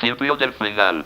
Principio del final.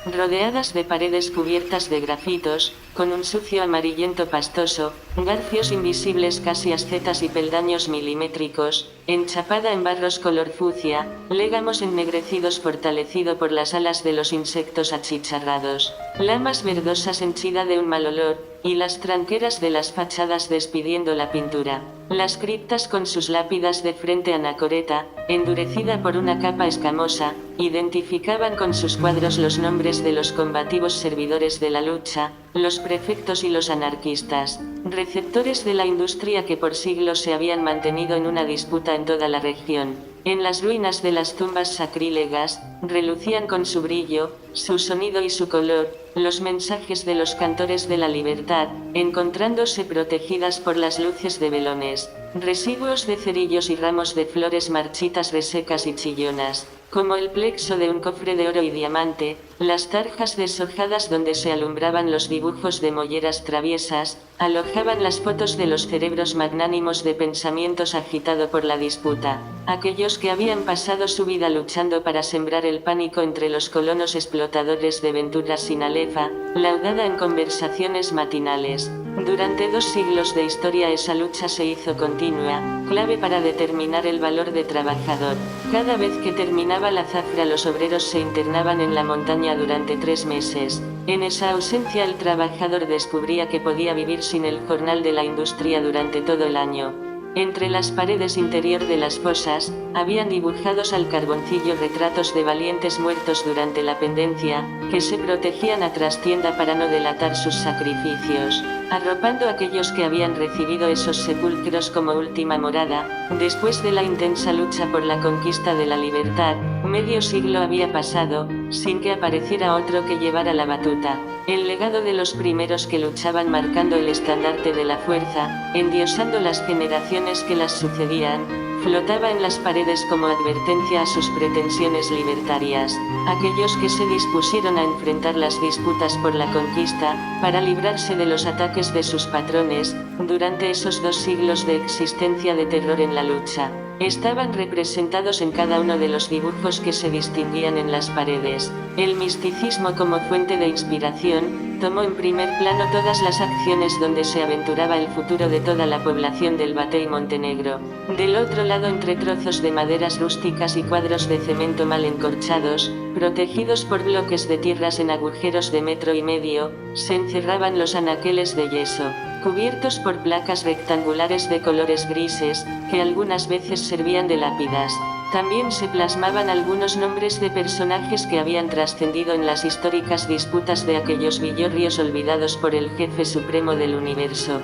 Rodeadas de paredes cubiertas de grafitos, con un sucio amarillento pastoso, garfios invisibles casi ascetas y peldaños milimétricos, enchapada en barros color fucsia, légamos ennegrecidos fortalecido por las alas de los insectos achicharrados, lamas verdosas henchida de un mal olor, y las tranqueras de las fachadas despidiendo la pintura. Las criptas con sus lápidas de frente anacoreta, endurecida por una capa escamosa, identificaban con sus cuadros los nombres de los combativos servidores de la lucha, los prefectos y los anarquistas, receptores de la industria que por siglos se habían mantenido en una disputa en toda la región. En las ruinas de las tumbas sacrílegas, relucían con su brillo, su sonido y su color, los mensajes de los cantores de la libertad, encontrándose protegidas por las luces de velones, residuos de cerillos y ramos de flores marchitas resecas y chillonas, como el plexo de un cofre de oro y diamante, las tarjas deshojadas donde se alumbraban los dibujos de molleras traviesas, alojaban las fotos de los cerebros magnánimos de pensamientos agitado por la disputa, aquellos que habían pasado su vida luchando para sembrar el pánico entre los colonos explotadores de Ventura Sinalefa, laudada en conversaciones matinales. Durante 2 siglos de historia esa lucha se hizo continua, clave para determinar el valor de trabajador. Cada vez que terminaba la zafra los obreros se internaban en la montaña durante 3 meses. En esa ausencia el trabajador descubría que podía vivir sin el jornal de la industria durante todo el año. Entre las paredes interior de las fosas, habían dibujados al carboncillo retratos de valientes muertos durante la pendencia, que se protegían a trastienda para no delatar sus sacrificios, arropando a aquellos que habían recibido esos sepulcros como última morada. Después de la intensa lucha por la conquista de la libertad, medio siglo había pasado, sin que apareciera otro que llevara la batuta. El legado de los primeros que luchaban marcando el estandarte de la fuerza, endiosando las generaciones que las sucedían, flotaba en las paredes como advertencia a sus pretensiones libertarias. Aquellos que se dispusieron a enfrentar las disputas por la conquista, para librarse de los ataques de sus patrones, durante esos 2 siglos de existencia de terror en la lucha, estaban representados en cada uno de los dibujos que se distinguían en las paredes. El misticismo como fuente de inspiración, tomó en primer plano todas las acciones donde se aventuraba el futuro de toda la población del Batey Montenegro. Del otro lado, entre trozos de maderas rústicas y cuadros de cemento mal encorchados, protegidos por bloques de tierras en agujeros de 1,5 metros, se encerraban los anaqueles de yeso, cubiertos por placas rectangulares de colores grises, que algunas veces servían de lápidas. También se plasmaban algunos nombres de personajes que habían trascendido en las históricas disputas de aquellos villorrios olvidados por el jefe supremo del universo.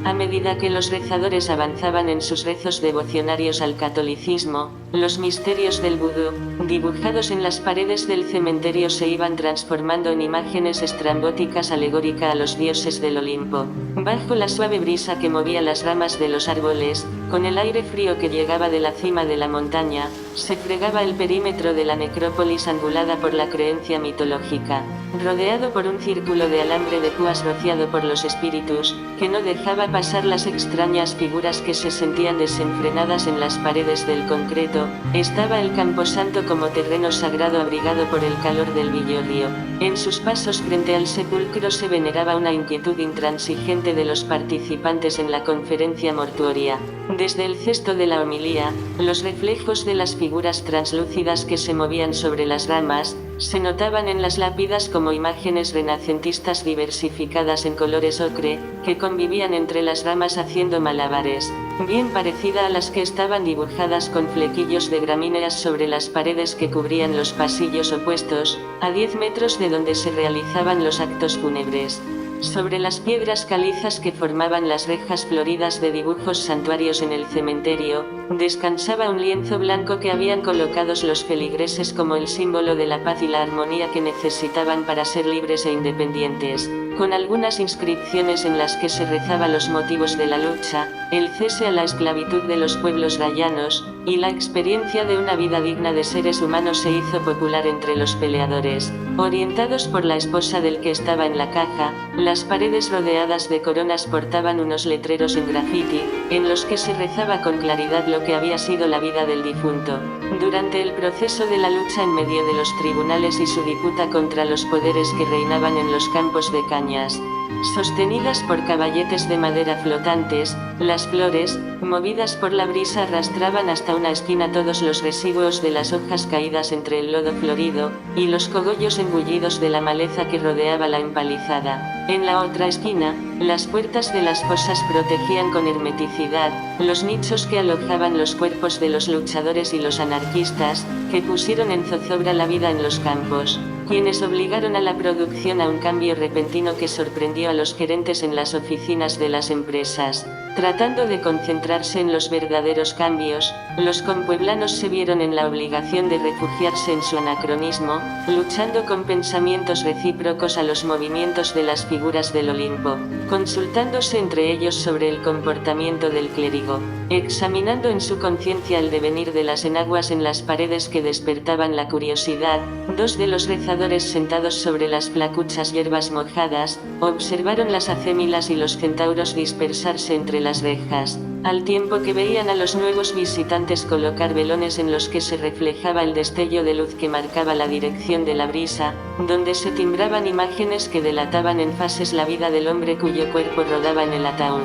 A medida que los rezadores avanzaban en sus rezos devocionarios al catolicismo, los misterios del vudú, dibujados en las paredes del cementerio, se iban transformando en imágenes estrambóticas alegóricas a los dioses del Olimpo. Bajo la suave brisa que movía las ramas de los árboles, con el aire frío que llegaba de la cima de la montaña, se fregaba el perímetro de la necrópolis angulada por la creencia mitológica, rodeado por un círculo de alambre de púas rociado por los espíritus, que no dejaba pasar las extrañas figuras que se sentían desenfrenadas en las paredes del concreto. Estaba el camposanto como terreno sagrado abrigado por el calor del villorrio. En sus pasos frente al sepulcro se veneraba una inquietud intransigente de los participantes en la conferencia mortuoria. Desde el cesto de la homilía, los reflejos de las figuras translúcidas que se movían sobre las ramas, se notaban en las lápidas como imágenes renacentistas diversificadas en colores ocre, que convivían entre las ramas haciendo malabares, bien parecida a las que estaban dibujadas con flequillos de gramíneas sobre las paredes que cubrían los pasillos opuestos, a 10 metros de donde se realizaban los actos fúnebres. Sobre las piedras calizas que formaban las rejas floridas de dibujos santuarios en el cementerio, descansaba un lienzo blanco que habían colocados los feligreses como el símbolo de la paz y la armonía que necesitaban para ser libres e independientes, con algunas inscripciones en las que se rezaba los motivos de la lucha, el cese a la esclavitud de los pueblos gallanos, y la experiencia de una vida digna de seres humanos se hizo popular entre los peleadores. Orientados por la esposa del que estaba en la caja, las paredes rodeadas de coronas portaban unos letreros en grafiti, en los que se rezaba con claridad lo que había sido la vida del difunto. Durante el proceso de la lucha en medio de los tribunales y su disputa contra los poderes que reinaban en los campos de cañas, sostenidas por caballetes de madera flotantes, las flores, movidas por la brisa, arrastraban hasta una esquina todos los residuos de las hojas caídas entre el lodo florido, y los cogollos engullidos de la maleza que rodeaba la empalizada. En la otra esquina, las puertas de las fosas protegían con hermeticidad los nichos que alojaban los cuerpos de los luchadores y los anarquistas, que pusieron en zozobra la vida en los campos, quienes obligaron a la producción a un cambio repentino que sorprendió a los gerentes en las oficinas de las empresas. Tratando de concentrarse en los verdaderos cambios, los compueblanos se vieron en la obligación de refugiarse en su anacronismo, luchando con pensamientos recíprocos a los movimientos de las figuras del Olimpo, consultándose entre ellos sobre el comportamiento del clérigo, examinando en su conciencia el devenir de las enaguas en las paredes que despertaban la curiosidad. Dos de los rezadores sentados sobre las flacuchas hierbas mojadas, observaron las acémilas y los centauros dispersarse entre las rejas, al tiempo que veían a los nuevos visitantes colocar velones en los que se reflejaba el destello de luz que marcaba la dirección de la brisa, donde se timbraban imágenes que delataban en fases la vida del hombre cuyo cuerpo rodaba en el ataúd.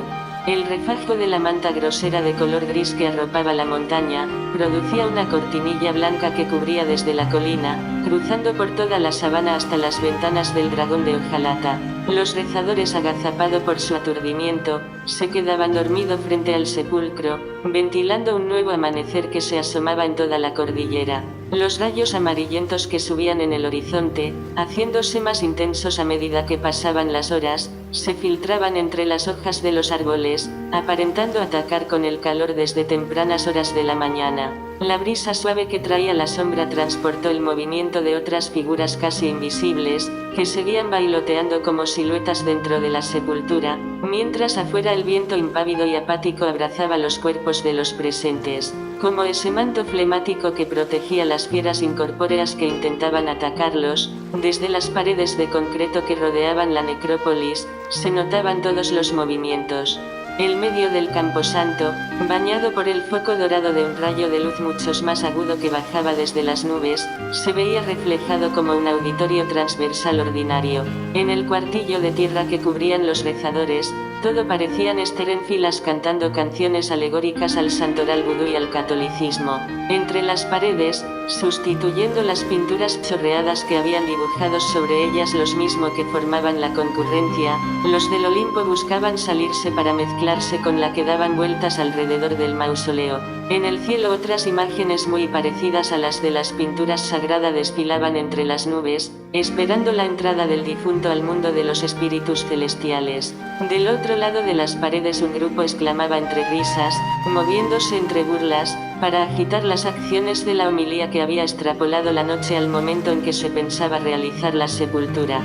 El refajo de la manta grosera de color gris que arropaba la montaña, producía una cortinilla blanca que cubría desde la colina, cruzando por toda la sabana hasta las ventanas del dragón de hojalata. Los rezadores, agazapados por su aturdimiento, se quedaban dormidos frente al sepulcro, ventilando un nuevo amanecer que se asomaba en toda la cordillera. Los rayos amarillentos que subían en el horizonte, haciéndose más intensos a medida que pasaban las horas, se filtraban entre las hojas de los árboles, aparentando atacar con el calor desde tempranas horas de la mañana. La brisa suave que traía la sombra transportó el movimiento de otras figuras casi invisibles, que seguían bailoteando como siluetas dentro de la sepultura, mientras afuera el viento impávido y apático abrazaba los cuerpos de los presentes, como ese manto flemático que protegía las fieras incorpóreas que intentaban atacarlos. Desde las paredes de concreto que rodeaban la necrópolis, se notaban todos los movimientos. El medio del camposanto, bañado por el foco dorado de un rayo de luz mucho más agudo que bajaba desde las nubes, se veía reflejado como un auditorio transversal ordinario. En el cuartillo de tierra que cubrían los rezadores, todo parecían estar en filas cantando canciones alegóricas al santoral vudú y al catolicismo. Entre las paredes, sustituyendo las pinturas chorreadas que habían dibujado sobre ellas los mismos que formaban la concurrencia, los del Olimpo buscaban salirse para mezclarse con la que daban vueltas alrededor del mausoleo. En el cielo otras imágenes muy parecidas a las de las pinturas sagradas desfilaban entre las nubes, esperando la entrada del difunto al mundo de los espíritus celestiales. Del otro lado de las paredes un grupo exclamaba entre risas, moviéndose entre burlas, para agitar las acciones de la homilía que había extrapolado la noche al momento en que se pensaba realizar la sepultura.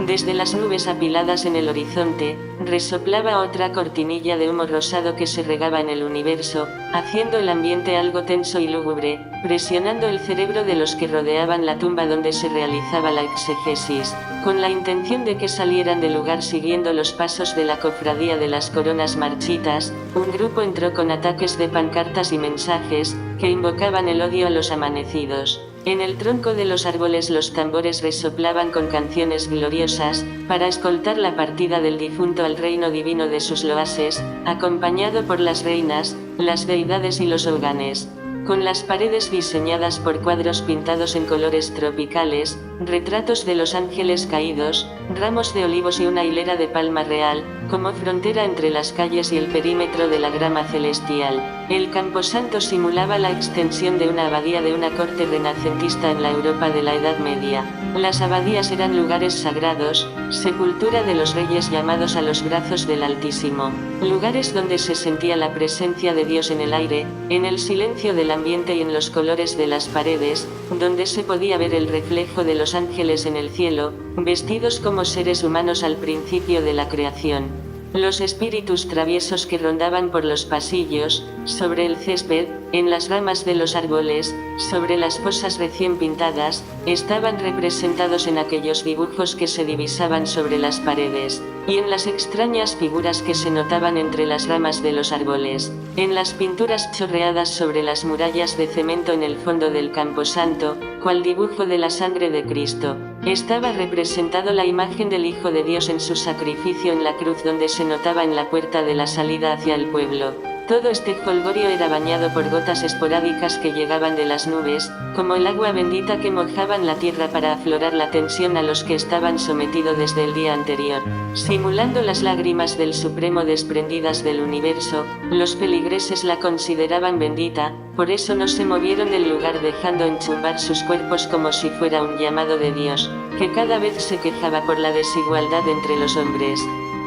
Desde las nubes apiladas en el horizonte, resoplaba otra cortinilla de humo rosado que se regaba en el universo, haciendo el ambiente algo tenso y lúgubre, presionando el cerebro de los que rodeaban la tumba donde se realizaba la exegesis, con la intención de que salieran del lugar siguiendo los pasos de la cofradía de las coronas marchitas. Un grupo entró con ataques de pancartas y mensajes, que invocaban el odio a los amanecidos. En el tronco de los árboles los tambores resoplaban con canciones gloriosas, para escoltar la partida del difunto al reino divino de sus loases, acompañado por las reinas, las deidades y los hoganes. Con las paredes diseñadas por cuadros pintados en colores tropicales, retratos de los ángeles caídos, ramos de olivos y una hilera de palma real, como frontera entre las calles y el perímetro de la grama celestial. El camposanto simulaba la extensión de una abadía de una corte renacentista en la Europa de la Edad Media. Las abadías eran lugares sagrados, sepultura de los reyes llamados a los brazos del Altísimo, lugares donde se sentía la presencia de Dios en el aire, en el silencio del ambiente y en los colores de las paredes, donde se podía ver el reflejo de los ángeles en el cielo, vestidos como seres humanos al principio de la creación. Los espíritus traviesos que rondaban por los pasillos, sobre el césped, en las ramas de los árboles, sobre las fosas recién pintadas, estaban representados en aquellos dibujos que se divisaban sobre las paredes, y en las extrañas figuras que se notaban entre las ramas de los árboles, en las pinturas chorreadas sobre las murallas de cemento en el fondo del camposanto, cual dibujo de la sangre de Cristo, estaba representado la imagen del Hijo de Dios en su sacrificio en la cruz donde se notaba en la puerta de la salida hacia el pueblo. Todo este jolgorio era bañado por gotas esporádicas que llegaban de las nubes, como el agua bendita que mojaban la tierra para aflorar la tensión a los que estaban sometidos desde el día anterior. Simulando las lágrimas del Supremo desprendidas del universo, los feligreses la consideraban bendita, por eso no se movieron del lugar dejando enchumbar sus cuerpos como si fuera un llamado de Dios, que cada vez se quejaba por la desigualdad entre los hombres.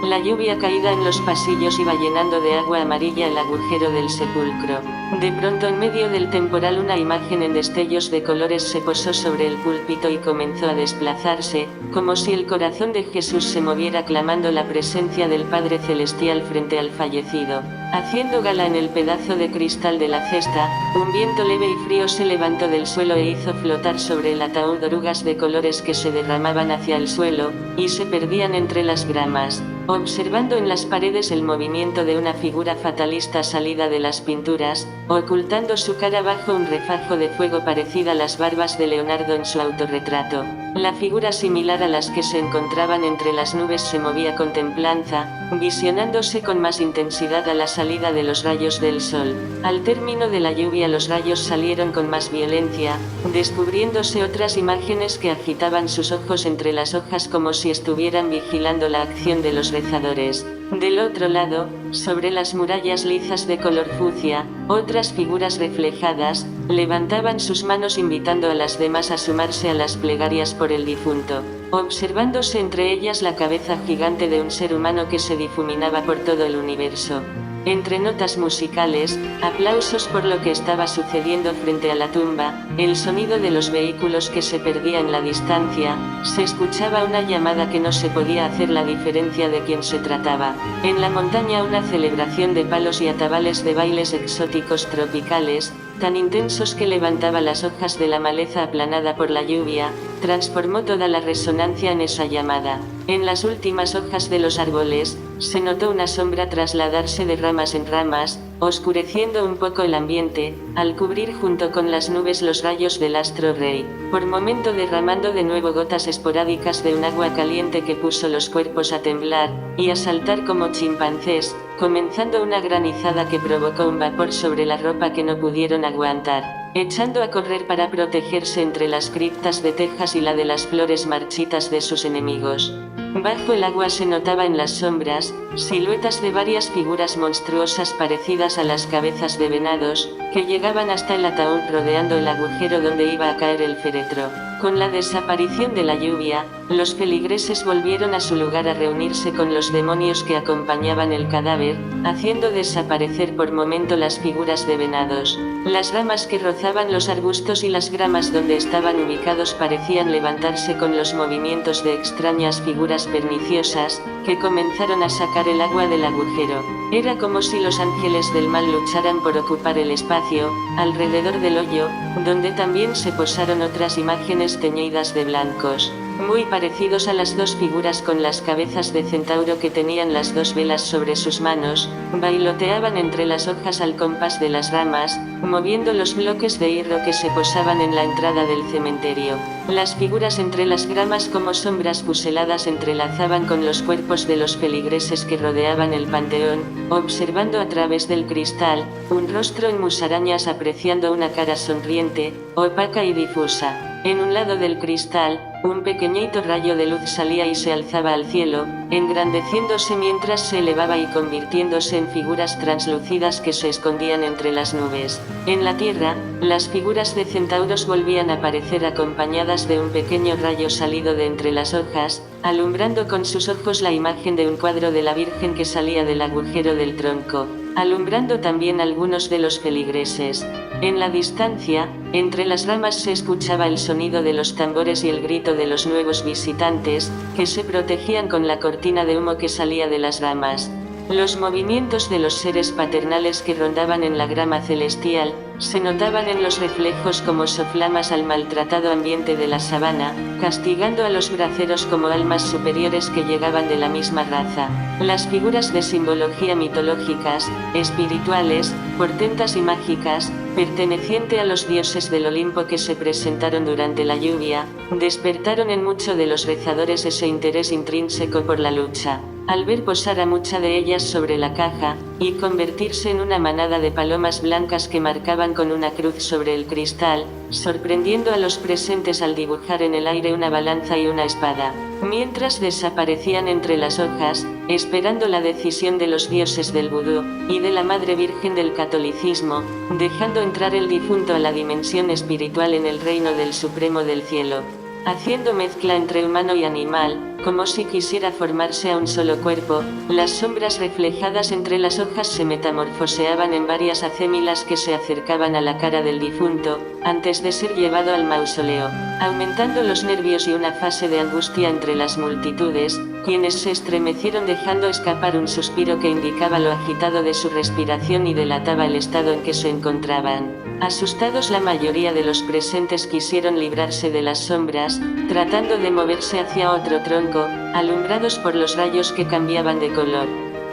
La lluvia caída en los pasillos iba llenando de agua amarilla el agujero del sepulcro. De pronto en medio del temporal una imagen en destellos de colores se posó sobre el púlpito y comenzó a desplazarse, como si el corazón de Jesús se moviera clamando la presencia del Padre Celestial frente al fallecido. Haciendo gala en el pedazo de cristal de la cesta, un viento leve y frío se levantó del suelo e hizo flotar sobre el ataúd orugas de colores que se derramaban hacia el suelo, y se perdían entre las gramas. Observando en las paredes el movimiento de una figura fatalista salida de las pinturas, ocultando su cara bajo un refajo de fuego parecida a las barbas de Leonardo en su autorretrato. La figura similar a las que se encontraban entre las nubes se movía con templanza, visionándose con más intensidad a la salida de los rayos del sol. Al término de la lluvia los rayos salieron con más violencia, descubriéndose otras imágenes que agitaban sus ojos entre las hojas como si estuvieran vigilando la acción de los rezadores. Del otro lado, sobre las murallas lisas de color fucsia, otras figuras reflejadas, levantaban sus manos invitando a las demás a sumarse a las plegarias por el difunto, observándose entre ellas la cabeza gigante de un ser humano que se difuminaba por todo el universo. Entre notas musicales, aplausos por lo que estaba sucediendo frente a la tumba, el sonido de los vehículos que se perdía en la distancia, se escuchaba una llamada que no se podía hacer la diferencia de quién se trataba. En la montaña una celebración de palos y atabales de bailes exóticos tropicales, tan intensos que levantaba las hojas de la maleza aplanada por la lluvia, transformó toda la resonancia en esa llamada. En las últimas hojas de los árboles, se notó una sombra trasladarse de ramas en ramas, oscureciendo un poco el ambiente, al cubrir junto con las nubes los rayos del astro rey, por momento derramando de nuevo gotas esporádicas de un agua caliente que puso los cuerpos a temblar, y a saltar como chimpancés, comenzando una granizada que provocó un vapor sobre la ropa que no pudieron aguantar, echando a correr para protegerse entre las criptas de tejas y la de las flores marchitas de sus enemigos. Bajo el agua se notaba en las sombras, siluetas de varias figuras monstruosas parecidas a las cabezas de venados, que llegaban hasta el ataúd rodeando el agujero donde iba a caer el féretro. Con la desaparición de la lluvia, los feligreses volvieron a su lugar a reunirse con los demonios que acompañaban el cadáver, haciendo desaparecer por momento las figuras de venados. Las ramas que rozaban los arbustos y las gramas donde estaban ubicados parecían levantarse con los movimientos de extrañas figuras perniciosas, que comenzaron a sacar el agua del agujero. Era como si los ángeles del mal lucharan por ocupar el espacio, alrededor del hoyo, donde también se posaron otras imágenes teñidas de blancos, muy parecidos a las dos figuras con las cabezas de centauro que tenían las dos velas sobre sus manos, bailoteaban entre las hojas al compás de las ramas, moviendo los bloques de hierro que se posaban en la entrada del cementerio. Las figuras entre las gramas como sombras fuseladas entrelazaban con los cuerpos de los feligreses que rodeaban el panteón, observando a través del cristal, un rostro en musarañas apreciando una cara sonriente, opaca y difusa. En un lado del cristal, un pequeñito rayo de luz salía y se alzaba al cielo, engrandeciéndose mientras se elevaba y convirtiéndose en figuras translúcidas que se escondían entre las nubes. En la tierra, las figuras de centauros volvían a aparecer acompañadas de un pequeño rayo salido de entre las hojas, alumbrando con sus ojos la imagen de un cuadro de la Virgen que salía del agujero del tronco, alumbrando también algunos de los feligreses. En la distancia, entre las ramas se escuchaba el sonido de los tambores y el grito de los nuevos visitantes, que se protegían con la cortina de humo que salía de las ramas. Los movimientos de los seres paternales que rondaban en la grama celestial, se notaban en los reflejos como soflamas al maltratado ambiente de la sabana, castigando a los braceros como almas superiores que llegaban de la misma raza. Las figuras de simbología mitológicas, espirituales, portentas y mágicas, perteneciente a los dioses del Olimpo que se presentaron durante la lluvia, despertaron en muchos de los rezadores ese interés intrínseco por la lucha. Al ver posar a muchas de ellas sobre la caja, y convertirse en una manada de palomas blancas que marcaban con una cruz sobre el cristal, sorprendiendo a los presentes al dibujar en el aire una balanza y una espada, mientras desaparecían entre las hojas, esperando la decisión de los dioses del vudú, y de la Madre Virgen del catolicismo, dejando entrar el difunto a la dimensión espiritual en el reino del Supremo del Cielo, haciendo mezcla entre humano y animal, como si quisiera formarse a un solo cuerpo. Las sombras reflejadas entre las hojas se metamorfoseaban en varias acémilas que se acercaban a la cara del difunto, antes de ser llevado al mausoleo, aumentando los nervios y una fase de angustia entre las multitudes, quienes se estremecieron dejando escapar un suspiro que indicaba lo agitado de su respiración y delataba el estado en que se encontraban. Asustados, la mayoría de los presentes quisieron librarse de las sombras, tratando de moverse hacia otro tronco, alumbrados por los rayos que cambiaban de color.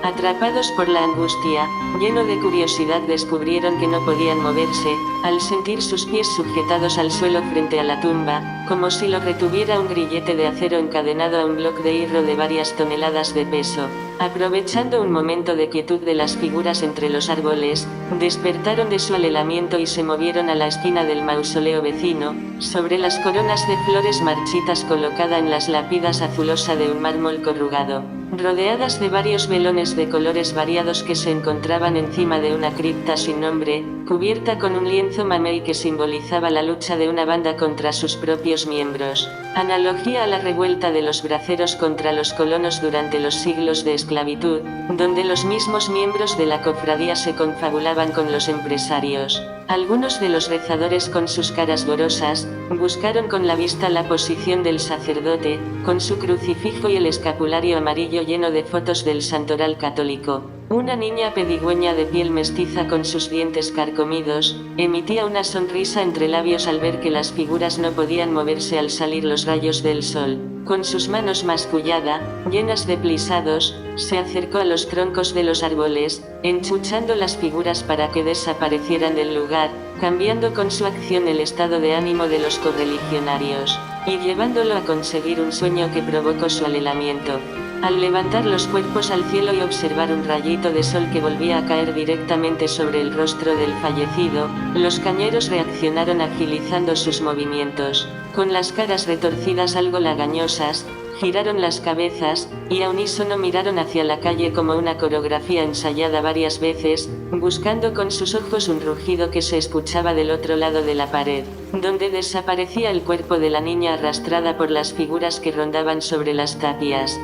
Atrapados por la angustia, lleno de curiosidad, descubrieron que no podían moverse, al sentir sus pies sujetados al suelo frente a la tumba, como si lo retuviera un grillete de acero encadenado a un bloque de hierro de varias toneladas de peso. Aprovechando un momento de quietud de las figuras entre los árboles, despertaron de su alelamiento y se movieron a la esquina del mausoleo vecino, sobre las coronas de flores marchitas colocada en las lápidas azulosa de un mármol corrugado, rodeadas de varios velones de colores variados que se encontraban encima de una cripta sin nombre, cubierta con un lienzo mamey que simbolizaba la lucha de una banda contra sus propios miembros, analogía a la revuelta de los braceros contra los colonos durante los siglos de esclavitud, donde los mismos miembros de la cofradía se confabulaban con los empresarios. Algunos de los rezadores, con sus caras borrosas, buscaron con la vista la posición del sacerdote, con su crucifijo y el escapulario amarillo lleno de fotos del santoral católico. Una niña pedigüeña de piel mestiza con sus dientes carcomidos, emitía una sonrisa entre labios al ver que las figuras no podían moverse al salir los rayos del sol. Con sus manos mascullada, llenas de plisados, se acercó a los troncos de los árboles, enchuchando las figuras para que desaparecieran del lugar, cambiando con su acción el estado de ánimo de los correligionarios, y llevándolo a conseguir un sueño que provocó su alelamiento. Al levantar los cuerpos al cielo y observar un rayito de sol que volvía a caer directamente sobre el rostro del fallecido, los cañeros reaccionaron agilizando sus movimientos. Con las caras retorcidas algo lagañosas, giraron las cabezas, y a unísono miraron hacia la calle como una coreografía ensayada varias veces, buscando con sus ojos un rugido que se escuchaba del otro lado de la pared, donde desaparecía el cuerpo de la niña arrastrada por las figuras que rondaban sobre las tapias.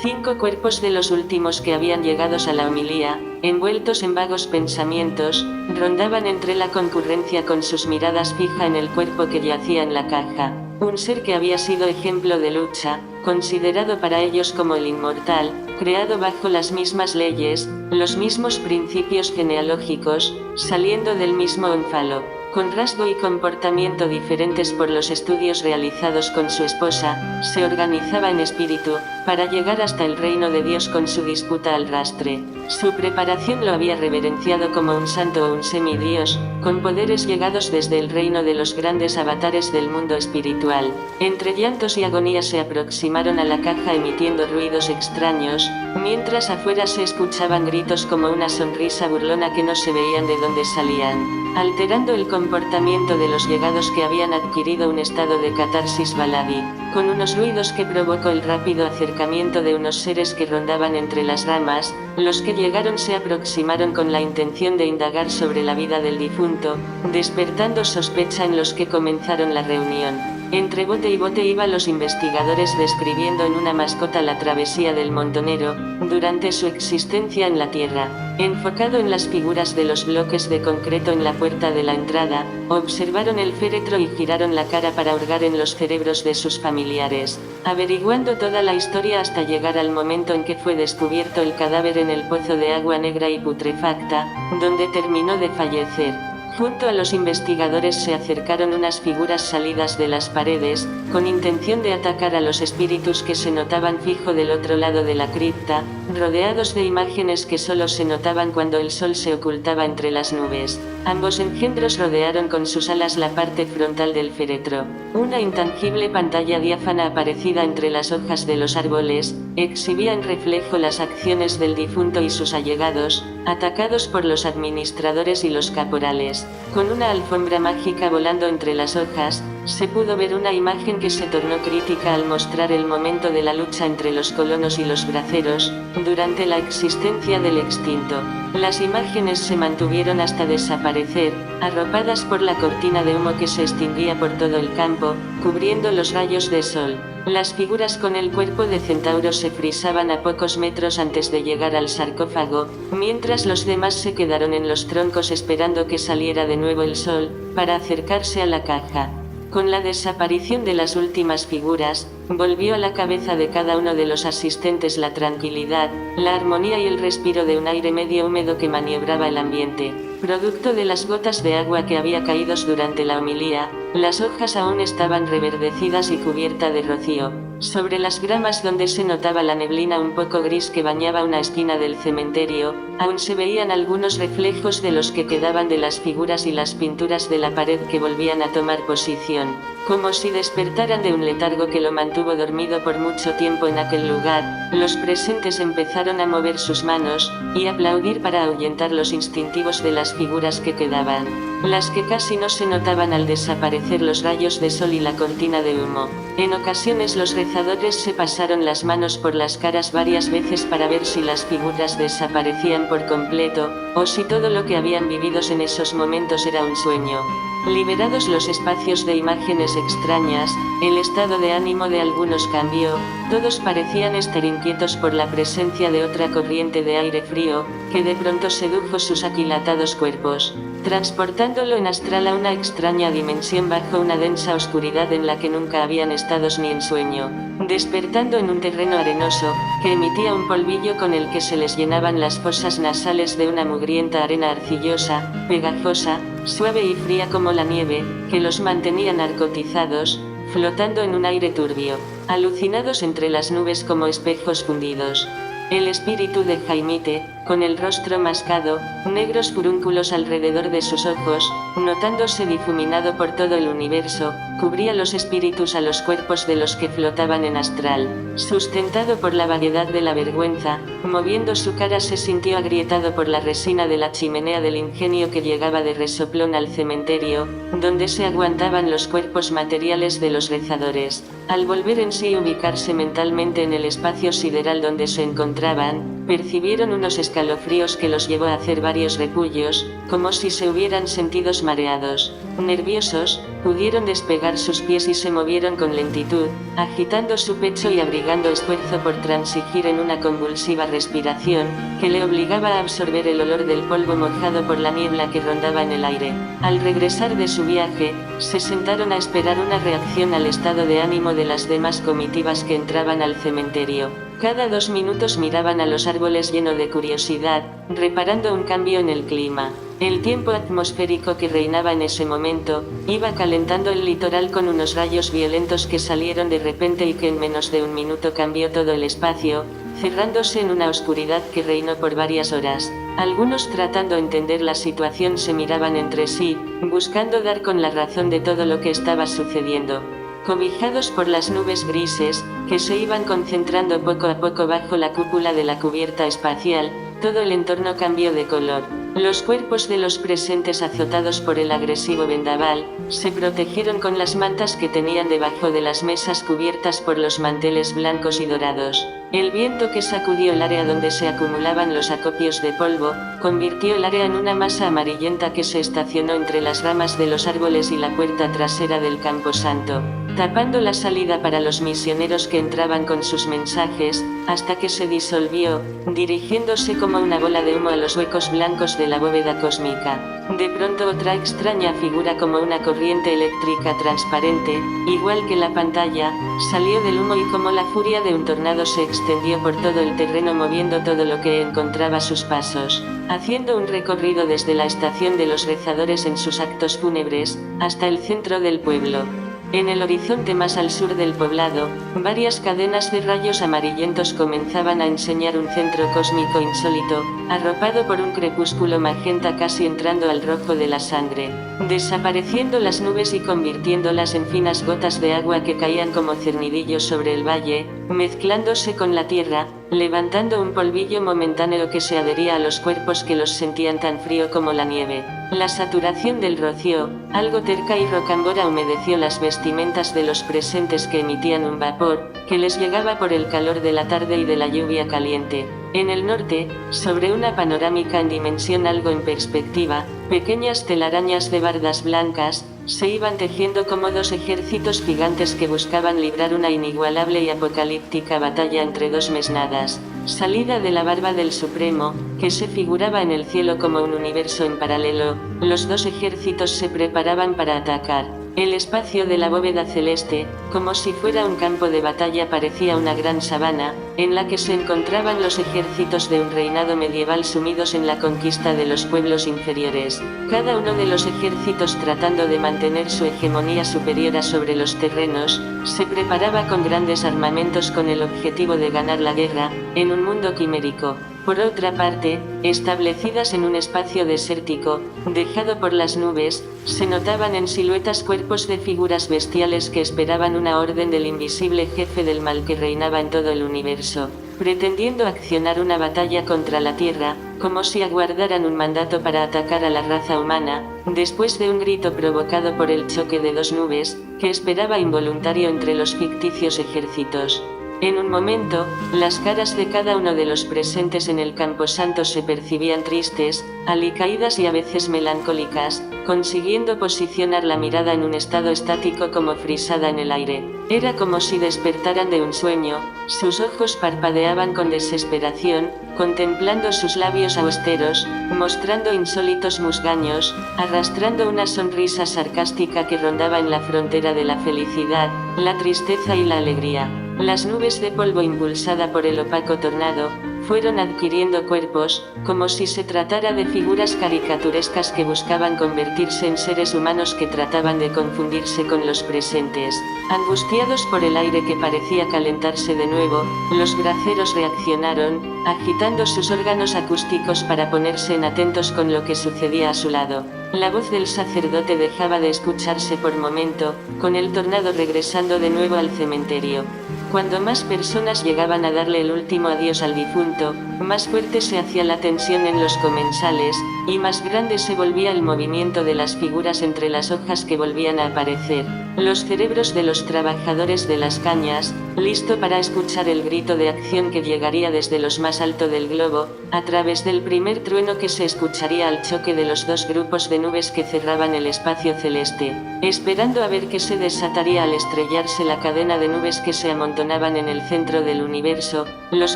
5 cuerpos de los últimos que habían llegado a la homilía, envueltos en vagos pensamientos, rondaban entre la concurrencia con sus miradas fijas en el cuerpo que yacía en la caja. Un ser que había sido ejemplo de lucha, considerado para ellos como el inmortal, creado bajo las mismas leyes, los mismos principios genealógicos, saliendo del mismo ónfalo, con rasgo y comportamiento diferentes por los estudios realizados con su esposa, se organizaba en espíritu, para llegar hasta el reino de Dios con su disputa al rastre. Su preparación lo había reverenciado como un santo o un semidios, con poderes llegados desde el reino de los grandes avatares del mundo espiritual. Entre llantos y agonías se aproximaron a la caja emitiendo ruidos extraños, mientras afuera se escuchaban gritos como una sonrisa burlona que no se veían de dónde salían, alterando el comportamiento de los llegados que habían adquirido un estado de catarsis baladí, con unos ruidos que provocó el rápido acercamiento de unos seres que rondaban entre las ramas. Los que llegaron se aproximaron con la intención de indagar sobre la vida del difunto, despertando sospecha en los que comenzaron la reunión. Entre bote y bote iban los investigadores describiendo en una mascota la travesía del montonero, durante su existencia en la Tierra. Enfocado en las figuras de los bloques de concreto en la puerta de la entrada, observaron el féretro y giraron la cara para hurgar en los cerebros de sus familiares, averiguando toda la historia hasta llegar al momento en que fue descubierto el cadáver en el pozo de agua negra y putrefacta, donde terminó de fallecer. Junto a los investigadores se acercaron unas figuras salidas de las paredes, con intención de atacar a los espíritus que se notaban fijo del otro lado de la cripta, rodeados de imágenes que solo se notaban cuando el sol se ocultaba entre las nubes. Ambos engendros rodearon con sus alas la parte frontal del féretro. Una intangible pantalla diáfana aparecida entre las hojas de los árboles, exhibía en reflejo las acciones del difunto y sus allegados, atacados por los administradores y los caporales. Con una alfombra mágica volando entre las hojas, se pudo ver una imagen que se tornó crítica al mostrar el momento de la lucha entre los colonos y los braceros, durante la existencia del extinto. Las imágenes se mantuvieron hasta desaparecer, arropadas por la cortina de humo que se extinguía por todo el campo, cubriendo los rayos de sol. Las figuras con el cuerpo de centauro se frisaban a pocos metros antes de llegar al sarcófago, mientras los demás se quedaron en los troncos esperando que saliera de nuevo el sol, para acercarse a la caja. Con la desaparición de las últimas figuras, volvió a la cabeza de cada uno de los asistentes la tranquilidad, la armonía y el respiro de un aire medio húmedo que maniobraba el ambiente. Producto de las gotas de agua que había caído durante la homilía, las hojas aún estaban reverdecidas y cubiertas de rocío. Sobre las gramas donde se notaba la neblina un poco gris que bañaba una esquina del cementerio, aún se veían algunos reflejos de los que quedaban de las figuras y las pinturas de la pared que volvían a tomar posición, como si despertaran de un letargo que lo mantuvo dormido por mucho tiempo en aquel lugar. Los presentes empezaron a mover sus manos, y aplaudir para ahuyentar los instintivos de las figuras que quedaban, las que casi no se notaban al desaparecer los rayos de sol y la cortina de humo. En ocasiones los rezadores se pasaron las manos por las caras varias veces para ver si las figuras desaparecían por completo, o si todo lo que habían vivido en esos momentos era un sueño. Liberados los espacios de imágenes extrañas, el estado de ánimo de algunos cambió, todos parecían estar inquietos por la presencia de otra corriente de aire frío, que de pronto sedujo sus aquilatados cuerpos, transportándolo en astral a una extraña dimensión bajo una densa oscuridad en la que nunca habían estado ni en sueño, despertando en un terreno arenoso, que emitía un polvillo con el que se les llenaban las fosas nasales de una mugrienta arena arcillosa, pegajosa, suave y fría como la nieve, que los mantenía narcotizados, flotando en un aire turbio, alucinados entre las nubes como espejos fundidos. El espíritu de Jaimite, con el rostro mascado, negros furúnculos alrededor de sus ojos, notándose difuminado por todo el universo, cubría los espíritus a los cuerpos de los que flotaban en astral. Sustentado por la vaguedad de la vergüenza, moviendo su cara se sintió agrietado por la resina de la chimenea del ingenio que llegaba de resoplón al cementerio, donde se aguantaban los cuerpos materiales de los rezadores. Al volver en sí y ubicarse mentalmente en el espacio sideral donde se encontraban, percibieron unos escalofríos que los llevó a hacer varios repullos, como si se hubieran sentido mareados. Nerviosos, pudieron despegar sus pies y se movieron con lentitud, agitando su pecho y abrigando esfuerzo por transigir en una convulsiva respiración, que le obligaba a absorber el olor del polvo mojado por la niebla que rondaba en el aire. Al regresar de su viaje, se sentaron a esperar una reacción al estado de ánimo de las demás comitivas que entraban al cementerio. Cada 2 minutos miraban a los árboles lleno de curiosidad, reparando un cambio en el clima. El tiempo atmosférico que reinaba en ese momento, iba calentando el litoral con unos rayos violentos que salieron de repente y que en menos de 1 minuto cambió todo el espacio, cerrándose en una oscuridad que reinó por varias horas. Algunos tratando de entender la situación se miraban entre sí, buscando dar con la razón de todo lo que estaba sucediendo. Cobijados por las nubes grises, que se iban concentrando poco a poco bajo la cúpula de la cubierta espacial, todo el entorno cambió de color. Los cuerpos de los presentes azotados por el agresivo vendaval, se protegieron con las mantas que tenían debajo de las mesas cubiertas por los manteles blancos y dorados. El viento que sacudió el área donde se acumulaban los acopios de polvo, convirtió el área en una masa amarillenta que se estacionó entre las ramas de los árboles y la puerta trasera del camposanto, tapando la salida para los misioneros que entraban con sus mensajes, hasta que se disolvió, dirigiéndose como una bola de humo a los huecos blancos de la bóveda cósmica. De pronto otra extraña figura como una corriente eléctrica transparente, igual que la pantalla, salió del humo y como la furia de un tornado se extendió extendió por todo el terreno moviendo todo lo que encontraba a sus pasos, haciendo un recorrido desde la estación de los rezadores en sus actos fúnebres, hasta el centro del pueblo. En el horizonte más al sur del poblado, varias cadenas de rayos amarillentos comenzaban a enseñar un centro cósmico insólito, arropado por un crepúsculo magenta casi entrando al rojo de la sangre, desapareciendo las nubes y convirtiéndolas en finas gotas de agua que caían como cernidillos sobre el valle, mezclándose con la tierra, levantando un polvillo momentáneo que se adhería a los cuerpos que los sentían tan frío como la nieve. La saturación del rocío, algo terca y rocambora, humedeció las vestimentas de los presentes que emitían un vapor, que les llegaba por el calor de la tarde y de la lluvia caliente. En el norte, sobre una panorámica en dimensión algo en perspectiva, pequeñas telarañas de bardas blancas, se iban tejiendo como dos ejércitos gigantes que buscaban librar una inigualable y apocalíptica batalla entre dos mesnadas, salida de la barba del Supremo, que se figuraba en el cielo como un universo en paralelo. Los dos ejércitos se preparaban para atacar. El espacio de la bóveda celeste, como si fuera un campo de batalla, parecía una gran sabana, en la que se encontraban los ejércitos de un reinado medieval sumidos en la conquista de los pueblos inferiores, cada uno de los ejércitos tratando de mantener su hegemonía superior sobre los terrenos. Se preparaba con grandes armamentos con el objetivo de ganar la guerra, en un mundo quimérico. Por otra parte, establecidas en un espacio desértico, dejado por las nubes, se notaban en siluetas cuerpos de figuras bestiales que esperaban una orden del invisible jefe del mal que reinaba en todo el universo, pretendiendo accionar una batalla contra la Tierra, como si aguardaran un mandato para atacar a la raza humana, después de un grito provocado por el choque de dos nubes, que esperaba involuntario entre los ficticios ejércitos. En un momento, las caras de cada uno de los presentes en el camposanto se percibían tristes, alicaídas y a veces melancólicas, consiguiendo posicionar la mirada en un estado estático como frisada en el aire. Era como si despertaran de un sueño, sus ojos parpadeaban con desesperación, contemplando sus labios austeros, mostrando insólitos musgaños, arrastrando una sonrisa sarcástica que rondaba en la frontera de la felicidad, la tristeza y la alegría. Las nubes de polvo, impulsada por el opaco tornado, fueron adquiriendo cuerpos, como si se tratara de figuras caricaturescas que buscaban convertirse en seres humanos que trataban de confundirse con los presentes. Angustiados por el aire que parecía calentarse de nuevo, los braceros reaccionaron, agitando sus órganos acústicos para ponerse en atentos con lo que sucedía a su lado. La voz del sacerdote dejaba de escucharse por momento, con el tornado regresando de nuevo al cementerio. Cuando más personas llegaban a darle el último adiós al difunto, más fuerte se hacía la tensión en los comensales, y más grande se volvía el movimiento de las figuras entre las hojas que volvían a aparecer. Los cerebros de los trabajadores de las cañas, listo para escuchar el grito de acción que llegaría desde lo más alto del globo, a través del primer trueno que se escucharía al choque de los dos grupos de nubes que cerraban el espacio celeste, esperando a ver qué se desataría al estrellarse la cadena de nubes que se amontonaban en el centro del universo. Los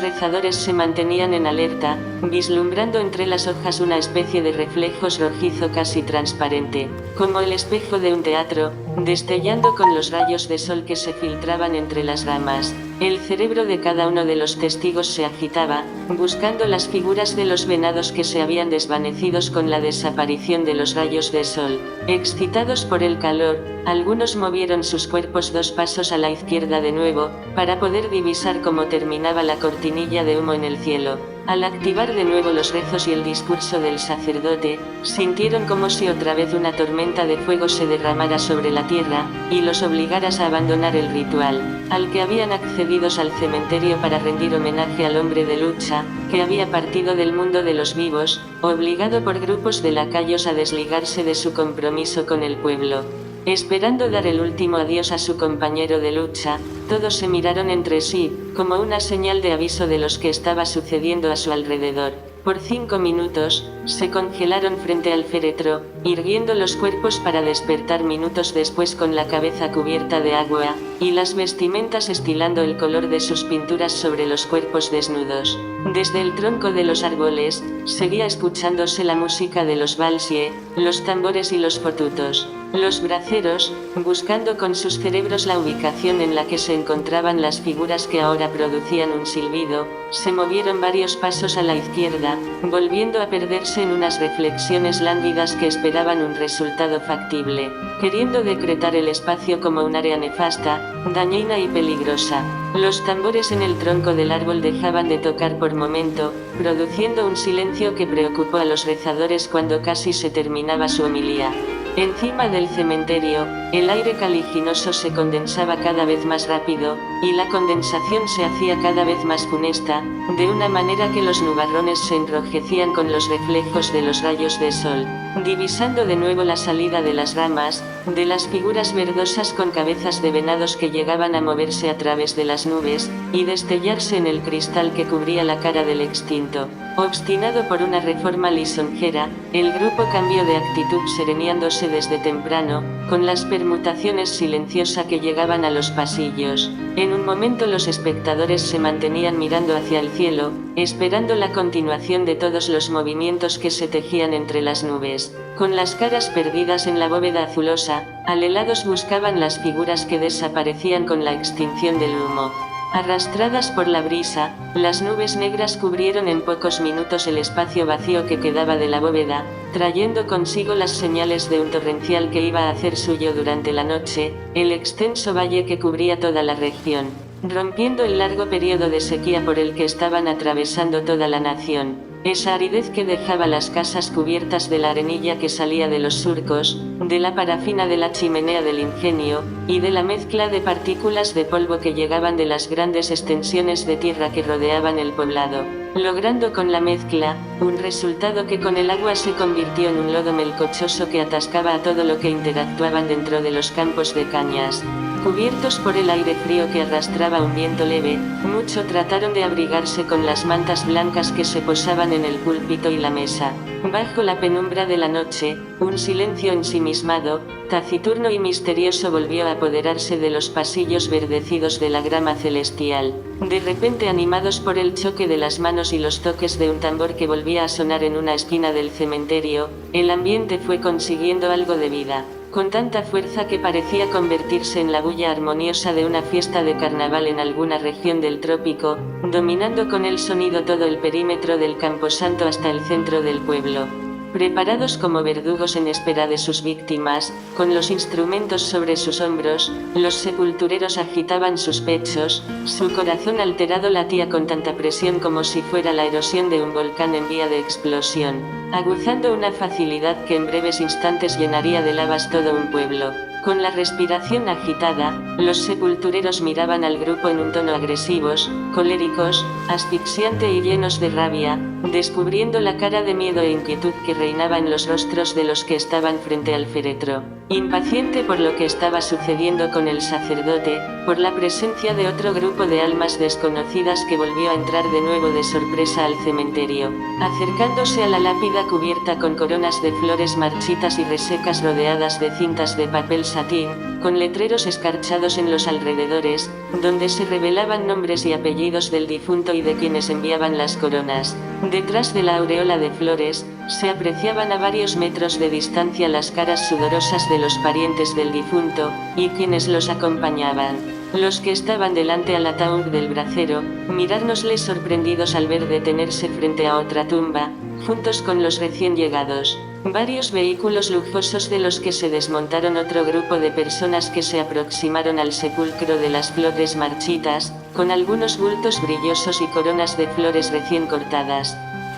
rezadores se mantenían en alerta, vislumbrando entre las hojas una especie de reflejos rojizo casi transparente, como el espejo de un teatro, destellando con los rayos de sol que se filtraban entre las ramas. El cerebro de cada uno de los testigos se agitaba, buscando las figuras de los venados que se habían desvanecido con la desaparición de los rayos de sol. Excitados por el calor, algunos movieron sus cuerpos 2 pasos a la izquierda de nuevo, para poder divisar cómo terminaba la cortinilla de humo en el cielo. Al activar de nuevo los rezos y el discurso del sacerdote, sintieron como si otra vez una tormenta de fuego se derramara sobre la tierra, y los obligara a abandonar el ritual, al que habían accedido al cementerio para rendir homenaje al hombre de lucha, que había partido del mundo de los vivos, obligado por grupos de lacayos a desligarse de su compromiso con el pueblo. Esperando dar el último adiós a su compañero de lucha, todos se miraron entre sí, como una señal de aviso de lo que estaba sucediendo a su alrededor. Por 5 minutos, se congelaron frente al féretro, irguiendo los cuerpos para despertar minutos después con la cabeza cubierta de agua, y las vestimentas estilando el color de sus pinturas sobre los cuerpos desnudos. Desde el tronco de los árboles, seguía escuchándose la música de los valsies, los tambores y los potutos. Los braceros, buscando con sus cerebros la ubicación en la que se encontraban las figuras que ahora producían un silbido, se movieron varios pasos a la izquierda, volviendo a perderse en unas reflexiones lánguidas que esperaban un resultado factible, queriendo decretar el espacio como un área nefasta, dañina y peligrosa. Los tambores en el tronco del árbol dejaban de tocar por momento, produciendo un silencio que preocupó a los rezadores cuando casi se terminaba su homilía. Encima del cementerio, el aire caliginoso se condensaba cada vez más rápido, y la condensación se hacía cada vez más funesta, de una manera que los nubarrones se enrojecían con los reflejos de los rayos de sol, divisando de nuevo la salida de las ramas, de las figuras verdosas con cabezas de venados que llegaban a moverse a través de las nubes, y destellarse en el cristal que cubría la cara del extinto. Obstinado por una reforma lisonjera, el grupo cambió de actitud sereneándose desde temprano, con las permutaciones silenciosas que llegaban a los pasillos. En un momento los espectadores se mantenían mirando hacia el cielo, esperando la continuación de todos los movimientos que se tejían entre las nubes. Con las caras perdidas en la bóveda azulosa, alelados buscaban las figuras que desaparecían con la extinción del humo. Arrastradas por la brisa, las nubes negras cubrieron en pocos minutos el espacio vacío que quedaba de la bóveda, trayendo consigo las señales de un torrencial que iba a hacer suyo durante la noche, el extenso valle que cubría toda la región, rompiendo el largo periodo de sequía por el que estaban atravesando toda la nación. Esa aridez que dejaba las casas cubiertas de la arenilla que salía de los surcos, de la parafina de la chimenea del ingenio, y de la mezcla de partículas de polvo que llegaban de las grandes extensiones de tierra que rodeaban el poblado, logrando con la mezcla, un resultado que con el agua se convirtió en un lodo melcochoso que atascaba a todo lo que interactuaban dentro de los campos de cañas. Cubiertos por el aire frío que arrastraba un viento leve, mucho trataron de abrigarse con las mantas blancas que se posaban en el púlpito y la mesa. Bajo la penumbra de la noche, un silencio ensimismado, taciturno y misterioso volvió a apoderarse de los pasillos verdecidos de la grama celestial. De repente, animados por el choque de las manos y los toques de un tambor que volvía a sonar en una esquina del cementerio, el ambiente fue consiguiendo algo de vida, con tanta fuerza que parecía convertirse en la bulla armoniosa de una fiesta de carnaval en alguna región del trópico, dominando con el sonido todo el perímetro del camposanto hasta el centro del pueblo. Preparados como verdugos en espera de sus víctimas, con los instrumentos sobre sus hombros, los sepultureros agitaban sus pechos, su corazón alterado latía con tanta presión como si fuera la erosión de un volcán en vía de explosión, aguzando una facilidad que en breves instantes llenaría de lavas todo un pueblo. Con la respiración agitada, los sepultureros miraban al grupo en un tono agresivos, coléricos, asfixiante y llenos de rabia, descubriendo la cara de miedo e inquietud que reinaba en los rostros de los que estaban frente al féretro. Impaciente por lo que estaba sucediendo con el sacerdote, por la presencia de otro grupo de almas desconocidas que volvió a entrar de nuevo de sorpresa al cementerio, acercándose a la lápida cubierta con coronas de flores marchitas y resecas rodeadas de cintas de papel satín, con letreros escarchados en los alrededores, donde se revelaban nombres y apellidos del difunto y de quienes enviaban las coronas. Detrás de la aureola de flores, se apreciaban a varios metros de distancia las caras sudorosas de los parientes del difunto, y quienes los acompañaban. Los que estaban delante al ataúd del bracero, mirárnosle sorprendidos al ver detenerse frente a otra tumba, juntos con los recién llegados. Varios vehículos lujosos de los que se desmontaron otro grupo de personas que se aproximaron al sepulcro de las flores marchitas, con algunos bultos brillosos y coronas de flores recién cortadas.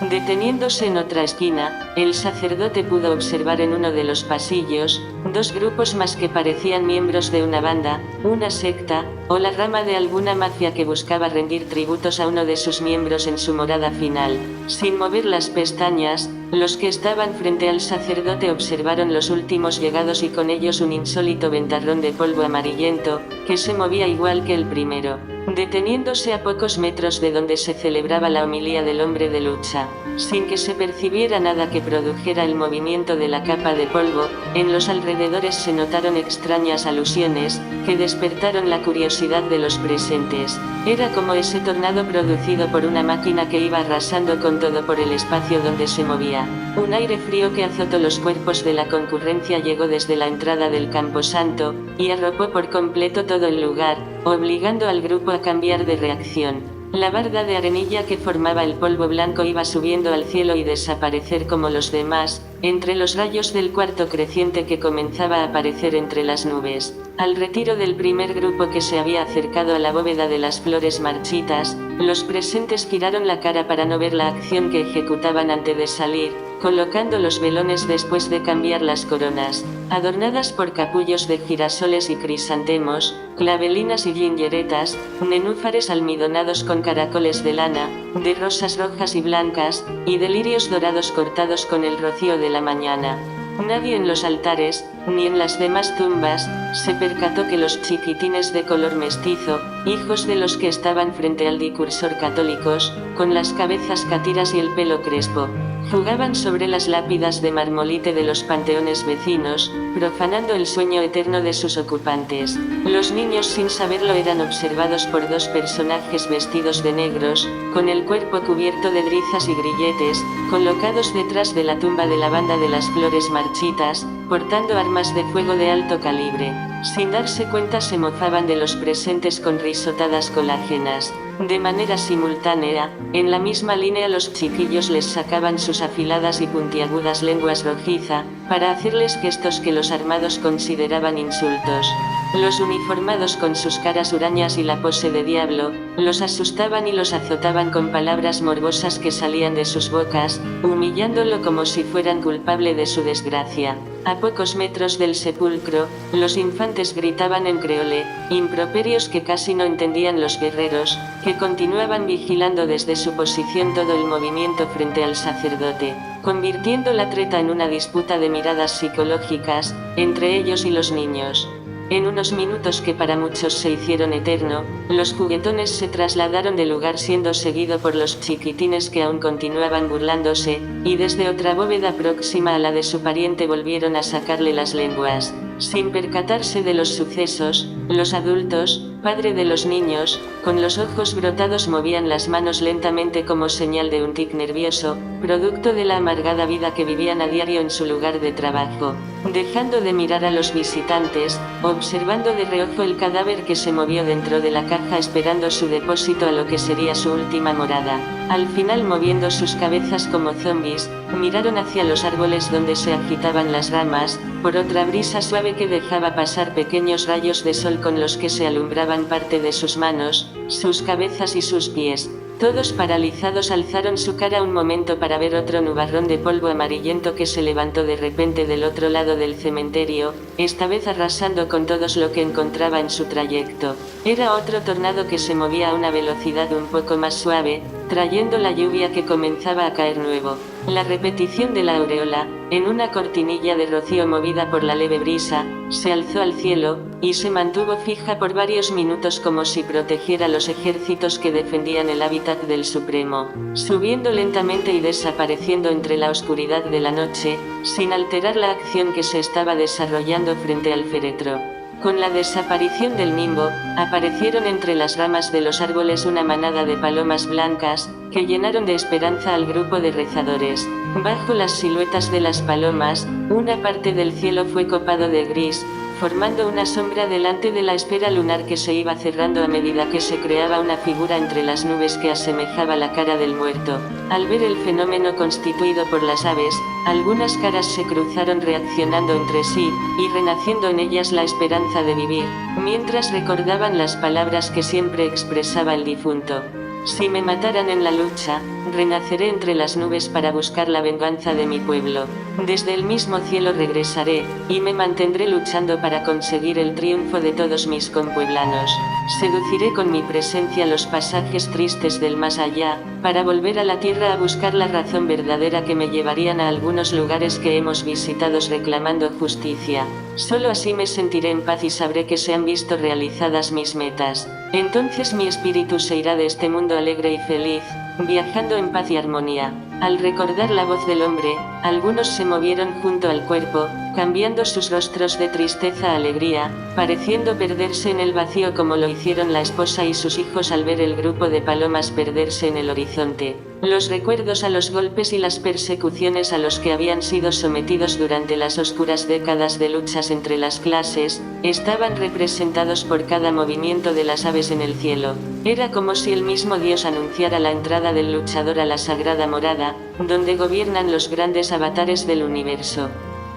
Deteniéndose en otra esquina, el sacerdote pudo observar en uno de los pasillos, dos grupos más que parecían miembros de una banda, una secta, o la rama de alguna mafia que buscaba rendir tributos a uno de sus miembros en su morada final. Sin mover las pestañas, los que estaban frente al sacerdote observaron los últimos llegados y con ellos un insólito ventarrón de polvo amarillento, que se movía igual que el primero, deteniéndose a pocos metros de donde se celebraba la homilía del hombre de lucha. Sin que se percibiera nada que produjera el movimiento de la capa de polvo, en los alrededores se notaron extrañas alusiones, que despertaron la curiosidad de los presentes. Era como ese tornado producido por una máquina que iba arrasando con todo por el espacio donde se movía. nada. Un aire frío que azotó los cuerpos de la concurrencia llegó desde la entrada del camposanto, y arropó por completo todo el lugar, obligando al grupo a cambiar de reacción. La barda de arenilla que formaba el polvo blanco iba subiendo al cielo y desaparecer como los demás, entre los rayos del cuarto creciente que comenzaba a aparecer entre las nubes. Al retiro del primer grupo que se había acercado a la bóveda de las flores marchitas, los presentes giraron la cara para no ver la acción que ejecutaban antes de salir, colocando los velones después de cambiar las coronas, adornadas por capullos de girasoles y crisantemos, clavelinas y gingeretas, nenúfares almidonados con caracoles de lana, de rosas rojas y blancas, y de lirios dorados cortados con el rocío de la mañana. Nadie en los altares, ni en las demás tumbas, se percató que los chiquitines de color mestizo, hijos de los que estaban frente al dicursor católicos, con las cabezas catiras y el pelo crespo, jugaban sobre las lápidas de marmolite de los panteones vecinos, profanando el sueño eterno de sus ocupantes. Los niños sin saberlo eran observados por dos personajes vestidos de negros, con el cuerpo cubierto de drizas y grilletes, colocados detrás de la tumba de la banda de las flores marchitas, portando armas de fuego de alto calibre. Sin darse cuenta se mofaban de los presentes con risotadas colágenas. De manera simultánea, en la misma línea los chiquillos les sacaban sus afiladas y puntiagudas lenguas rojiza, para hacerles gestos que los armados consideraban insultos. Los uniformados con sus caras hurañas y la pose de diablo, los asustaban y los azotaban con palabras morbosas que salían de sus bocas, humillándolo como si fueran culpable de su desgracia. A pocos metros del sepulcro, los infantes gritaban en creole, improperios que casi no entendían los guerreros, que continuaban vigilando desde su posición todo el movimiento frente al sacerdote, convirtiendo la treta en una disputa de miradas psicológicas, entre ellos y los niños. En unos minutos que para muchos se hicieron eterno, los juguetones se trasladaron del lugar siendo seguido por los chiquitines que aún continuaban burlándose, y desde otra bóveda próxima a la de su pariente volvieron a sacarle las lenguas. Sin percatarse de los sucesos, los adultos, padre de los niños, con los ojos brotados movían las manos lentamente como señal de un tic nervioso, producto de la amargada vida que vivían a diario en su lugar de trabajo. Dejando de mirar a los visitantes, observando de reojo el cadáver que se movió dentro de la caja esperando su depósito a lo que sería su última morada. Al final moviendo sus cabezas como zombies, miraron hacia los árboles donde se agitaban las ramas, por otra brisa suave que dejaba pasar pequeños rayos de sol con los que se alumbraban parte de sus manos, sus cabezas y sus pies. Todos paralizados alzaron su cara un momento para ver otro nubarrón de polvo amarillento que se levantó de repente del otro lado del cementerio, esta vez arrasando con todos lo que encontraba en su trayecto. Era otro tornado que se movía a una velocidad un poco más suave, trayendo la lluvia que comenzaba a caer nuevo. La repetición de la aureola, en una cortinilla de rocío movida por la leve brisa, se alzó al cielo, y se mantuvo fija por varios minutos como si protegiera los ejércitos que defendían el hábitat del Supremo, subiendo lentamente y desapareciendo entre la oscuridad de la noche, sin alterar la acción que se estaba desarrollando frente al féretro. Con la desaparición del nimbo, aparecieron entre las ramas de los árboles una manada de palomas blancas, que llenaron de esperanza al grupo de rezadores. Bajo las siluetas de las palomas, una parte del cielo fue copado de gris, formando una sombra delante de la esfera lunar que se iba cerrando a medida que se creaba una figura entre las nubes que asemejaba la cara del muerto. Al ver el fenómeno constituido por las aves, algunas caras se cruzaron reaccionando entre sí, y renaciendo en ellas la esperanza de vivir, mientras recordaban las palabras que siempre expresaba el difunto. Si me mataran en la lucha, renaceré entre las nubes para buscar la venganza de mi pueblo. Desde el mismo cielo regresaré, y me mantendré luchando para conseguir el triunfo de todos mis compueblanos. Seduciré con mi presencia los pasajes tristes del más allá, para volver a la tierra a buscar la razón verdadera que me llevarían a algunos lugares que hemos visitado reclamando justicia. Solo así me sentiré en paz y sabré que se han visto realizadas mis metas. Entonces mi espíritu se irá de este mundo alegre y feliz, viajando en paz y armonía. Al recordar la voz del hombre, algunos se movieron junto al cuerpo, cambiando sus rostros de tristeza a alegría, pareciendo perderse en el vacío como lo hicieron la esposa y sus hijos al ver el grupo de palomas perderse en el horizonte. Los recuerdos a los golpes y las persecuciones a los que habían sido sometidos durante las oscuras décadas de luchas entre las clases, estaban representados por cada movimiento de las aves en el cielo. Era como si el mismo Dios anunciara la entrada del luchador a la sagrada morada, donde gobiernan los grandes avatares del universo.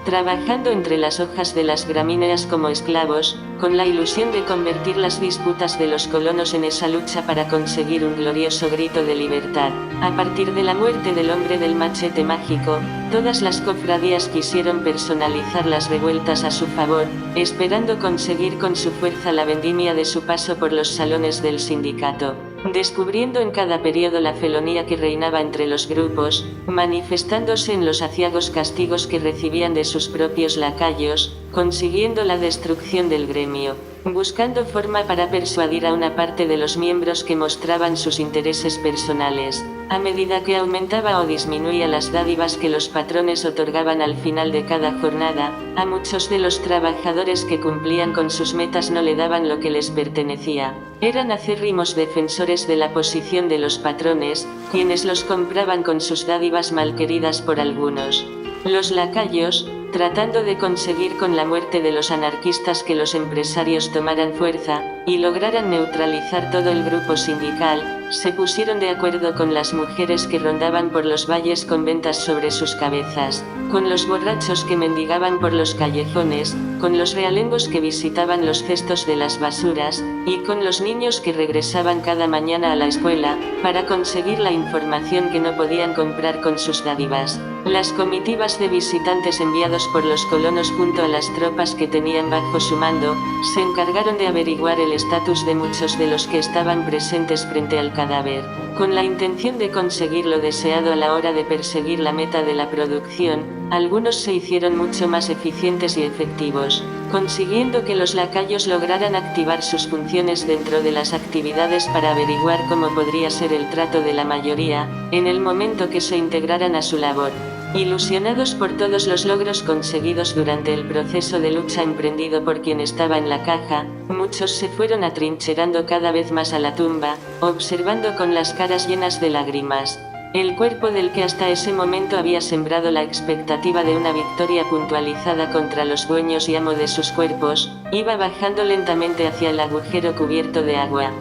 Trabajando entre las hojas de las gramíneas como esclavos, con la ilusión de convertir las disputas de los colonos en esa lucha para conseguir un glorioso grito de libertad. A partir de la muerte del hombre del machete mágico, todas las cofradías quisieron personalizar las revueltas a su favor, esperando conseguir con su fuerza la vendimia de su paso por los salones del sindicato. Descubriendo en cada periodo la felonía que reinaba entre los grupos, manifestándose en los aciagos castigos que recibían de sus propios lacayos, consiguiendo la destrucción del gremio, buscando forma para persuadir a una parte de los miembros que mostraban sus intereses personales. A medida que aumentaba o disminuía las dádivas que los patrones otorgaban al final de cada jornada, a muchos de los trabajadores que cumplían con sus metas no le daban lo que les pertenecía. Eran acérrimos defensores de la posición de los patrones, quienes los compraban con sus dádivas malqueridas por algunos. Los lacayos, tratando de conseguir con la muerte de los anarquistas que los empresarios tomaran fuerza, y lograran neutralizar todo el grupo sindical, se pusieron de acuerdo con las mujeres que rondaban por los valles con ventas sobre sus cabezas, con los borrachos que mendigaban por los callejones, con los realengos que visitaban los cestos de las basuras, y con los niños que regresaban cada mañana a la escuela, para conseguir la información que no podían comprar con sus dádivas. Las comitivas de visitantes enviados por los colonos junto a las tropas que tenían bajo su mando, se encargaron de averiguar el estatus de muchos de los que estaban presentes frente al cadáver, con la intención de conseguir lo deseado a la hora de perseguir la meta de la producción. Algunos se hicieron mucho más eficientes y efectivos, consiguiendo que los lacayos lograran activar sus funciones dentro de las actividades para averiguar cómo podría ser el trato de la mayoría, en el momento que se integraran a su labor. Ilusionados por todos los logros conseguidos durante el proceso de lucha emprendido por quien estaba en la caja, muchos se fueron atrincherando cada vez más a la tumba, observando con las caras llenas de lágrimas. El cuerpo del que hasta ese momento había sembrado la expectativa de una victoria puntualizada contra los dueños y amo de sus cuerpos, iba bajando lentamente hacia el agujero cubierto de agua.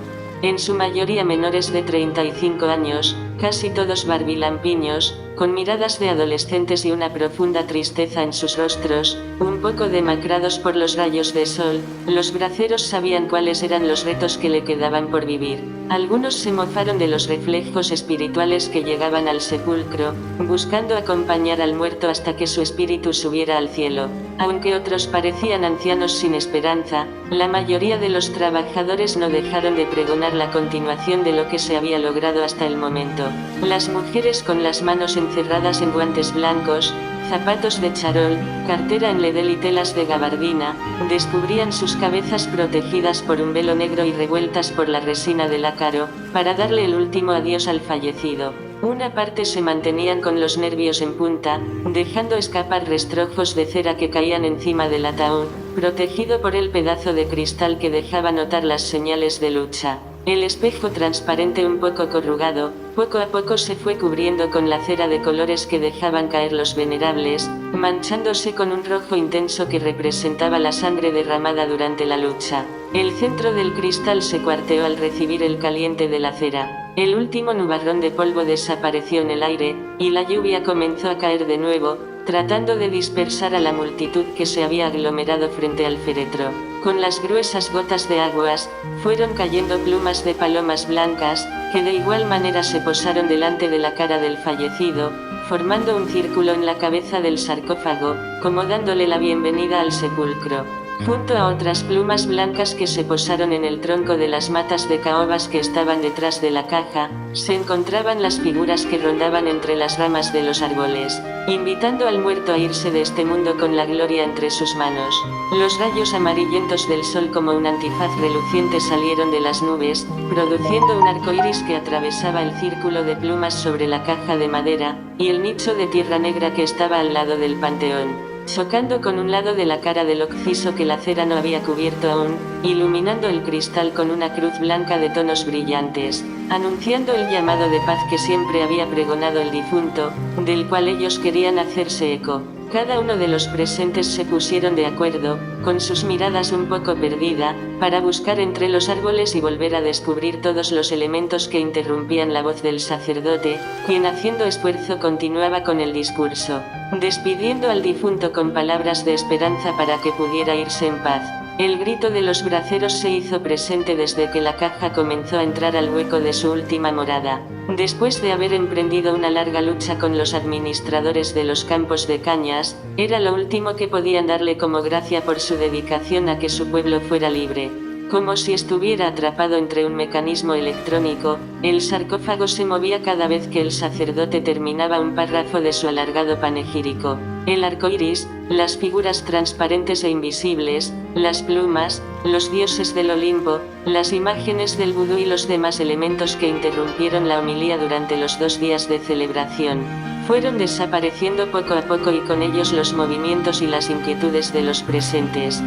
En su mayoría menores de 35 años, casi todos barbilampiños, con miradas de adolescentes y una profunda tristeza en sus rostros, un poco demacrados por los rayos de sol, los braceros sabían cuáles eran los retos que le quedaban por vivir. Algunos se mofaron de los reflejos espirituales que llegaban al sepulcro, buscando acompañar al muerto hasta que su espíritu subiera al cielo. Aunque otros parecían ancianos sin esperanza, la mayoría de los trabajadores no dejaron de pregonar la continuación de lo que se había logrado hasta el momento. Las mujeres con las manos encerradas en guantes blancos, zapatos de charol, cartera en ledel y telas de gabardina, descubrían sus cabezas protegidas por un velo negro y revueltas por la resina del ácaro, para darle el último adiós al fallecido. Una parte se mantenían con los nervios en punta, dejando escapar rastrojos de cera que caían encima del ataúd, protegido por el pedazo de cristal que dejaba notar las señales de lucha. El espejo transparente un poco corrugado, poco a poco se fue cubriendo con la cera de colores que dejaban caer los venerables, manchándose con un rojo intenso que representaba la sangre derramada durante la lucha. El centro del cristal se cuarteó al recibir el caliente de la cera. El último nubarrón de polvo desapareció en el aire, y la lluvia comenzó a caer de nuevo, tratando de dispersar a la multitud que se había aglomerado frente al féretro. Con las gruesas gotas de aguas, fueron cayendo plumas de palomas blancas, que de igual manera se posaron delante de la cara del fallecido, formando un círculo en la cabeza del sarcófago, como dándole la bienvenida al sepulcro. Junto a otras plumas blancas que se posaron en el tronco de las matas de caobas que estaban detrás de la caja, se encontraban las figuras que rondaban entre las ramas de los árboles, invitando al muerto a irse de este mundo con la gloria entre sus manos. Los rayos amarillentos del sol como un antifaz reluciente salieron de las nubes, produciendo un arco iris que atravesaba el círculo de plumas sobre la caja de madera, y el nicho de tierra negra que estaba al lado del panteón, chocando con un lado de la cara del occiso que la cera no había cubierto aún, iluminando el cristal con una cruz blanca de tonos brillantes, anunciando el llamado de paz que siempre había pregonado el difunto, del cual ellos querían hacerse eco. Cada uno de los presentes se pusieron de acuerdo, con sus miradas un poco perdida, para buscar entre los árboles y volver a descubrir todos los elementos que interrumpían la voz del sacerdote, quien haciendo esfuerzo continuaba con el discurso, despidiendo al difunto con palabras de esperanza para que pudiera irse en paz. El grito de los braceros se hizo presente desde que la caja comenzó a entrar al hueco de su última morada. Después de haber emprendido una larga lucha con los administradores de los campos de cañas, era lo último que podían darle como gracia por su dedicación a que su pueblo fuera libre. Como si estuviera atrapado entre un mecanismo electrónico, el sarcófago se movía cada vez que el sacerdote terminaba un párrafo de su alargado panegírico. El arco iris, las figuras transparentes e invisibles, las plumas, los dioses del Olimpo, las imágenes del vudú y los demás elementos que interrumpieron la homilía durante los 2 días de celebración, fueron desapareciendo poco a poco y con ellos los movimientos y las inquietudes de los presentes.